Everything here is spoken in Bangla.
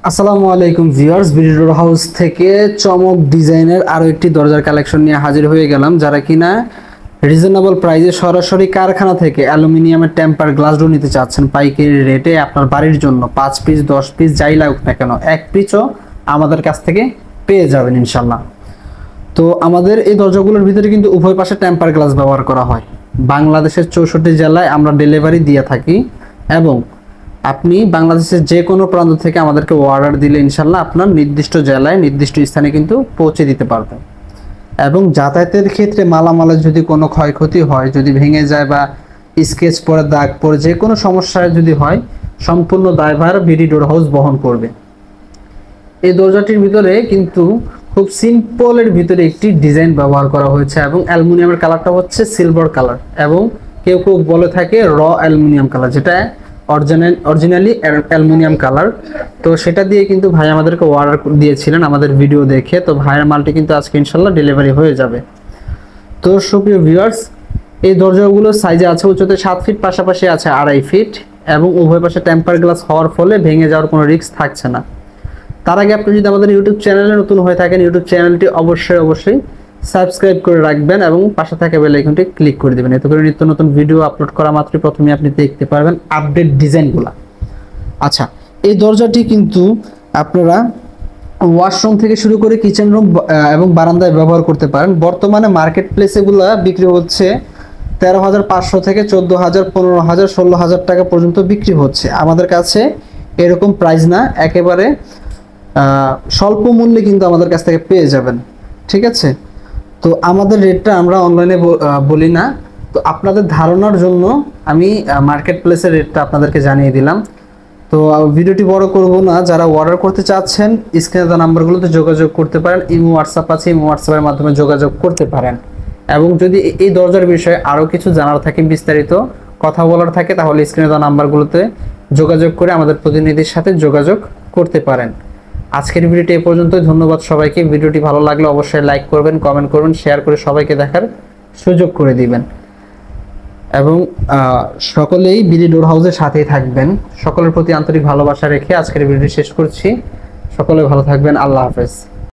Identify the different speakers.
Speaker 1: আসসালামু আলাইকুম ভিউয়ার্স, ভিডিও হাউস থেকে চমক ডিজাইনের আরো একটি দরজার কালেকশন নিয়ে হাজির হয়ে গেলাম। যারা কিনা রিজনেবল প্রাইসে সরাসরি কারখানা থেকে অ্যালুমিনিয়ামের টেম্পার গ্লাস ডোর নিতে চাচ্ছেন পাইকারি রেটে আপনার বাড়ির জন্য 5 পিস 10 পিস যাই লাগুক না কেন এক পিসও আমাদের কাছ থেকে পেয়ে যাবেন ইনশাল্লাহ। তো আমাদের এই দরজাগুলোর ভিতরে কিন্তু উভয় পাশে টেম্পার গ্লাস ব্যবহার করা হয়। বাংলাদেশের 64 জেলায় আমরা ডেলিভারি দিয়ে থাকি এবং আপনি বাংলাদেশের যে কোনো প্রান্ত থেকে আমাদেরকে অর্ডার দিলে ইনশাল্লাহ আপনার নির্দিষ্ট জেলায় নির্দিষ্ট স্থানে কিন্তু পৌঁছে দিতে পারবেন। এবং যাতায়াতের ক্ষেত্রে মালামালের যদি কোনো ক্ষয়ক্ষতি হয়, যদি ভেঙে যায় বা স্কেচ পড়ে দাগ পড়ে যে কোনো সমস্যায় যদি হয়, সম্পূর্ণ দায়ভার বিডি ডোর হাউস বহন করবে। এই দরজাটির ভিতরে কিন্তু খুব সিম্পলের ভিতরে একটি ডিজাইন ব্যবহার করা হয়েছে এবং অ্যালুমিনিয়ামের কালারটা হচ্ছে সিলভার কালার এবং কেউ কেউ বলে থাকে র অ্যালুমিনিয়াম কালার, যেটা অরিজিনালি অ্যালুমিনিয়াম কালার। তো সেটা দিয়ে কিন্তু ভাই আমাদেরকে অর্ডার দিয়েছিলেন আমাদের ভিডিও দেখে। তো ভাইয়ের মালটি কিন্তু আজকে ইনশাল্লাহ ডেলিভারি হয়ে যাবে। তো সুপ্রিয় ভিউয়ার্স, এই দরজাগুলো সাইজে আছে উচ্চতা 7 ফিট, পাশাপাশি আছে 2.5 ফিট এবং উভয় পাশে টেম্পার গ্লাস হওয়ার ফলে ভেঙে যাওয়ার কোনো রিস্ক থাকছে না। তার আগে আপনি যদি আমাদের ইউটিউব চ্যানেলে নতুন হয়ে থাকেন, ইউটিউব চ্যানেলটি অবশ্যই সাবস্ক্রাইব করে রাখবেন এবং পাশে থাকা বেল আইকনটি ক্লিক করে দেবেন। এতে করে নিত্য নতুন ভিডিও আপলোড করা মাত্রই প্রথমে আপনি দেখতে পারবেন আপডেট ডিজাইনগুলো। আচ্ছা, এই দরজাটি কিন্তু আপনারা ওয়াশরুম থেকে শুরু করে কিচেন রুম এবং বারান্দায় ব্যবহার করতে পারেন। বর্তমানে মার্কেট প্লেসেগুলো বিক্রি হচ্ছে 13,500 থেকে 14,000, 15,000, 16,000 টাকা পর্যন্ত বিক্রি হচ্ছে। আমাদের কাছে এরকম প্রাইস না, একেবারে স্বল্প মূল্যে কিন্তু আমাদের কাছ থেকে পেয়ে যাবেন। ঠিক আছে, তো আমাদের রেটটা আমরা অনলাইনে বলি না, তো আপনাদের ধারণার জন্য আমি মার্কেট প্লেসের রেটটা আপনাদেরকে জানিয়ে দিলাম। তো ভিডিওটি বড় করব না, যারা অর্ডার করতে চাচ্ছেন স্ক্রিনে দেওয়া নাম্বারগুলোতে যোগাযোগ করতে পারেন। ইমো হোয়াটসঅ্যাপ আছে, ইমো হোয়াটসঅ্যাপের মাধ্যমে যোগাযোগ করতে পারেন। এবং যদি এই দরজার বিষয়ে আরও কিছু জানার থাকে, বিস্তারিত কথা বলার থাকে, তাহলে স্ক্রিনে দেওয়া নাম্বারগুলোতে যোগাযোগ করে আমাদের প্রতিনিধির সাথে যোগাযোগ করতে পারেন। আজকের ভিডিওটি এ পর্যন্তই। ধন্যবাদ সবাইকে। ভিডিওটি ভালো লাগলে অবশ্যই লাইক করবেন, কমেন্ট করবেন, শেয়ার করে সবাইকে দেখার সুযোগ করে দিবেন এবং সকলেই বিডি ডোর হাউসের সাথেই থাকবেন। সকলের প্রতি আন্তরিক ভালোবাসা রেখে আজকের ভিডিওটি শেষ করছি। সকলে ভালো থাকবেন। আল্লাহ হাফেজ।